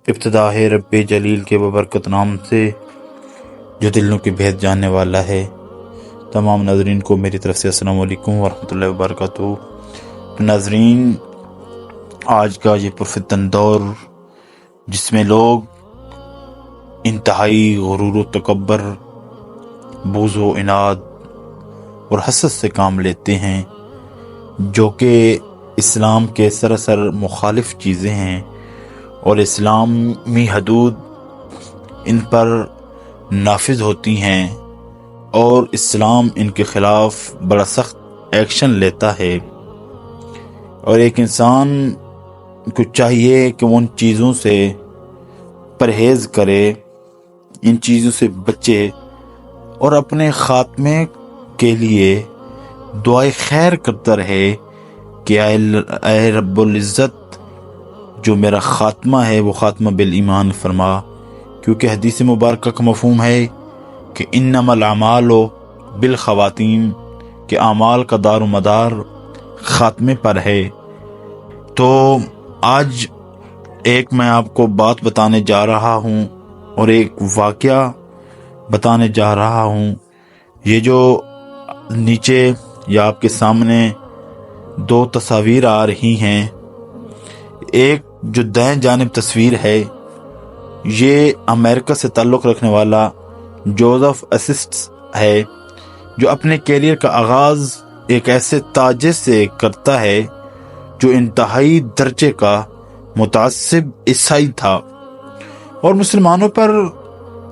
ابتدا ہے رب جلیل کے ببرکت نام سے جو دلوں کی بھید جاننے والا ہے۔ تمام ناظرین کو میری طرف سے السلام علیکم ورحمۃ اللہ وبرکاتہ۔ ناظرین، آج کا یہ پرفتن دور جس میں لوگ انتہائی غرور و تکبر، بغض و عناد اور حسد سے کام لیتے ہیں، جو کہ اسلام کے سراسر مخالف چیزیں ہیں، اور اسلامی حدود ان پر نافذ ہوتی ہیں اور اسلام ان کے خلاف بڑا سخت ایکشن لیتا ہے۔ اور ایک انسان کو چاہیے کہ وہ ان چیزوں سے پرہیز کرے، ان چیزوں سے بچے اور اپنے خاتمے کے لیے دعائے خیر کرتا رہے کہ اے رب العزت، جو میرا خاتمہ ہے وہ خاتمہ بالایمان فرما، کیونکہ حدیث مبارکہ کا مفہوم ہے کہ انما الاعمال بالخواتیم، کہ اعمال کا دار و مدار خاتمے پر ہے۔ تو آج ایک میں آپ کو بات بتانے جا رہا ہوں اور ایک واقعہ بتانے جا رہا ہوں۔ یہ جو نیچے یا آپ کے سامنے دو تصاویر آ رہی ہیں، ایک جو دائیں جانب تصویر ہے یہ امریکہ سے تعلق رکھنے والا جوزف اسسٹس ہے، جو اپنے کیریئر کا آغاز ایک ایسے تاجر سے کرتا ہے جو انتہائی درجے کا متعصب عیسائی تھا، اور مسلمانوں پر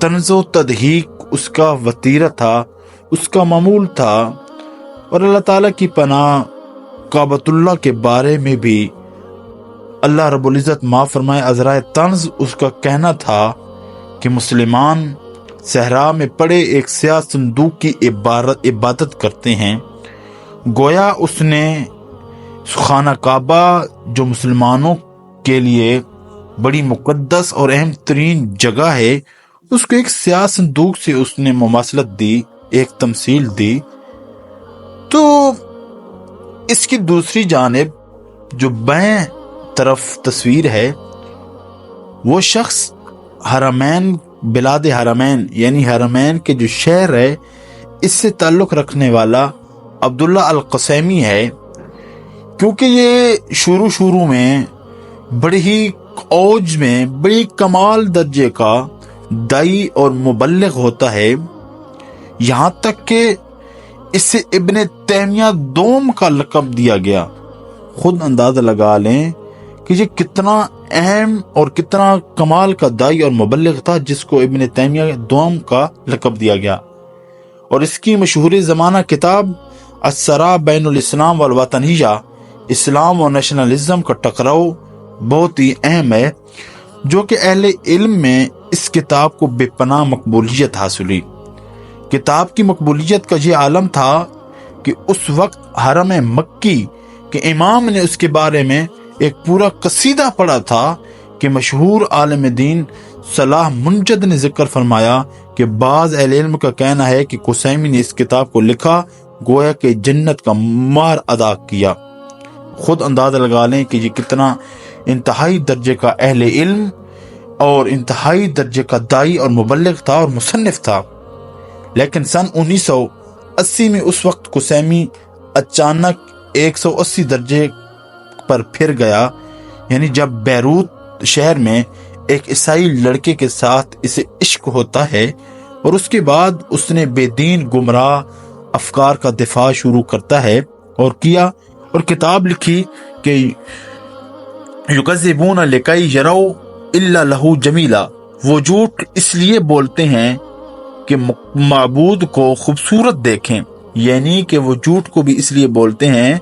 طنز و تضحیک اس کا وتیرہ تھا، اس کا معمول تھا، اور اللہ تعالیٰ کی پناہ کعبۃ اللہ کے بارے میں بھی اللہ رب العزت معاف فرمائے عذرائے طنز اس کا کہنا تھا کہ مسلمان صحرا میں پڑے ایک سیاہ صندوق کی عبادت کرتے ہیں، گویا اس نے خانہ کعبہ جو مسلمانوں کے لیے بڑی مقدس اور اہم ترین جگہ ہے، اس کو ایک سیاہ صندوق سے اس نے مماثلت دی، ایک تمثیل دی۔ تو اس کی دوسری جانب جو بائیں طرف تصویر ہے، وہ شخص حرمین، بلاد حرمین یعنی حرمین کے جو شہر ہے اس سے تعلق رکھنے والا عبداللہ القسیمی ہے، کیونکہ یہ شروع میں بڑی ہی اوج میں بڑی کمال درجے کا دائی اور مبلغ ہوتا ہے، یہاں تک کہ اس سے ابن تیمیہ دوم کا لقب دیا گیا۔ خود اندازہ لگا لیں کہ یہ کتنا اہم اور کتنا کمال کا دائی اور مبلغ تھا جس کو ابن تیمیہ دوم کا لقب دیا گیا۔ اور اس کی مشہور زمانہ کتاب الصراع بین الاسلام والوطنیہ، اسلام اور نیشنلزم کا ٹکراؤ، بہت ہی اہم ہے، جو کہ اہل علم میں اس کتاب کو بے پناہ مقبولیت حاصل ہوئی۔ کتاب کی مقبولیت کا یہ عالم تھا کہ اس وقت حرم مکی کے امام نے اس کے بارے میں ایک پورا قصیدہ پڑھا تھا کہ مشہور عالم دین صلاح منجد نے ذکر فرمایا کہ بعض اہل علم کا کہنا ہے کہ قسیمی نے اس کتاب کو لکھا گویا کہ جنت کا مار ادا کیا۔ خود اندازہ لگا لیں کہ یہ کتنا انتہائی درجے کا اہل علم اور انتہائی درجے کا دائی اور مبلغ تھا اور مصنف تھا۔ لیکن سن 1980 میں اس وقت قسیمی اچانک 180 درجے پر پھر گیا، یعنی جب بیروت شہر میں ایک عیسائی لڑکے کے ساتھ اسے عشق ہوتا ہے، اور اس کے بعد اس نے بے دین گمراہ افکار کا دفاع شروع کرتا ہے اور کتاب لکھی کہ یکذبون لکی یروا الا لہ جمیلا، وہ جھوٹ اس لیے بولتے ہیں کہ معبود کو خوبصورت دیکھیں، یعنی کہ وہ جھوٹ کو بھی اس لیے بولتے ہیں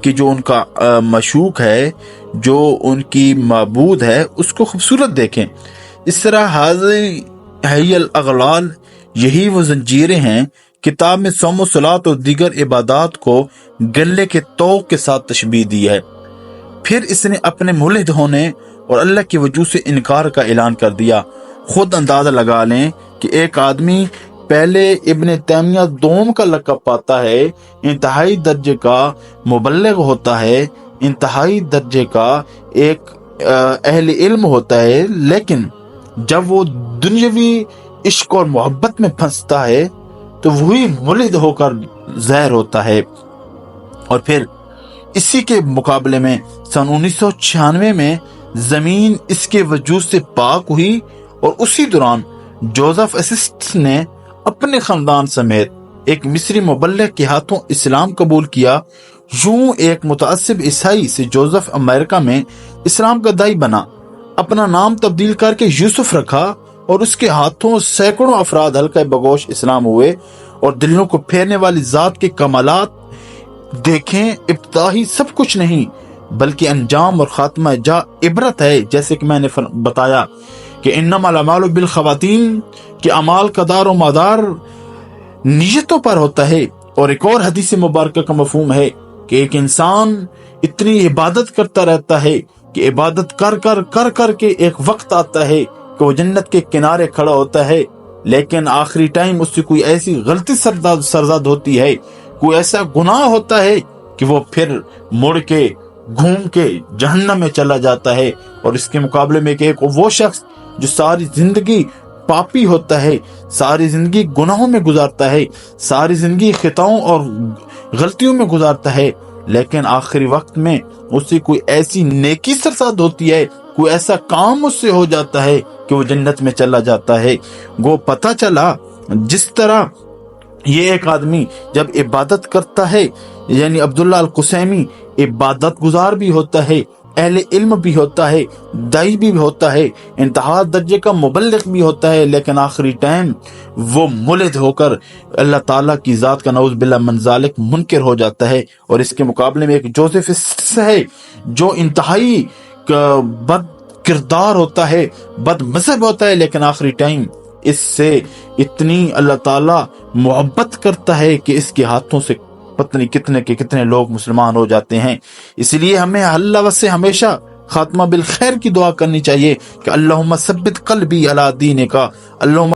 کہ جو ان کا مشوق ہے، جو ان کی معبود ہے، اس کو خوبصورت دیکھیں۔ اس طرح حاضی الاغلال، یہی وہ زنجیریں ہیں۔ کتاب میں صوم و صلاۃ اور دیگر عبادات کو گلے کے توق کے ساتھ تشبیہ دی ہے۔ پھر اس نے اپنے ملحد ہونے اور اللہ کی وجود سے انکار کا اعلان کر دیا۔ خود اندازہ لگا لیں کہ ایک آدمی پہلے ابن تیمیہ دوم کا لقب پاتا ہے، انتہائی درجے کا مبلغ ہوتا ہے، انتہائی درجے کا ایک اہل علم ہوتا ہے، لیکن جب وہ دنیاوی عشق اور محبت میں پھنستا ہے تو وہی ملد ہو کر ظاہر ہوتا ہے۔ اور پھر اسی کے مقابلے میں سن 1996 میں زمین اس کے وجود سے پاک ہوئی، اور اسی دوران جوزف اسسٹ نے اپنے خاندان سمیت ایک مصری مبلغ کے ہاتھوں اسلام قبول کیا۔ یوں ایک متعصب عیسائی سے جوزف امریکہ میں اسلام کا داعی بنا، اپنا نام تبدیل کر کے یوسف رکھا، اور اس کے ہاتھوں سینکڑوں افراد حلقہ بگوش اسلام ہوئے۔ اور دلوں کو پھیرنے والی ذات کے کمالات دیکھیں، ابتدا ہی سب کچھ نہیں بلکہ انجام اور خاتمہ جا عبرت ہے۔ جیسے کہ میں نے بتایا کہ انما الاعمال بالخواتیم، کہ اعمال کا دار و مدار نیتوں پر ہوتا ہے۔ اور ایک اور حدیث مبارکہ کا مفہوم ہے کہ ایک انسان اتنی عبادت کرتا رہتا ہے کہ عبادت کر کے ایک وقت آتا ہے کہ وہ جنت کے کنارے کھڑا ہوتا ہے، لیکن آخری ٹائم اس سے کوئی ایسی غلطی سرزد ہوتی ہے، کوئی ایسا گناہ ہوتا ہے کہ وہ پھر مڑ کے گھوم کے جہنم میں چلا جاتا ہے۔ اور اس کے مقابلے میں کہ وہ شخص جو ساری زندگی پاپی ہوتا ہے، ساری زندگی گناہوں میں گزارتا ہے، ساری زندگی خطاؤں اور غلطیوں میں گزارتا ہے، لیکن آخری وقت میں اس سے کوئی ایسی نیکی سرزد ہوتی ہے، کوئی ایسا کام اس سے ہو جاتا ہے کہ وہ جنت میں چلا جاتا ہے۔ وہ پتہ چلا جس طرح یہ ایک آدمی جب عبادت کرتا ہے، یعنی عبداللہ القسیمی عبادت گزار بھی ہوتا ہے، اہل علم بھی ہوتا ہے، دائی بھی ہوتا ہے، انتہا درجے کا مبلغ بھی ہوتا ہے، لیکن آخری ٹائم وہ ملد ہو کر اللہ تعالیٰ کی ذات کا نعوذ باللہ من ذالک منکر ہو جاتا ہے۔ اور اس کے مقابلے میں ایک جوزف اسسٹ ہے جو انتہائی بد کردار ہوتا ہے، بد مذہب ہوتا ہے، لیکن آخری ٹائم اس سے اتنی اللہ تعالیٰ محبت کرتا ہے کہ اس کے ہاتھوں سے پتہ نہیں کتنے لوگ مسلمان ہو جاتے ہیں۔ اس لیے ہمیں اللہ سے ہمیشہ خاتمہ بالخیر کی دعا کرنی چاہیے کہ اللہم ثبت قلبی علی دینک، اللہم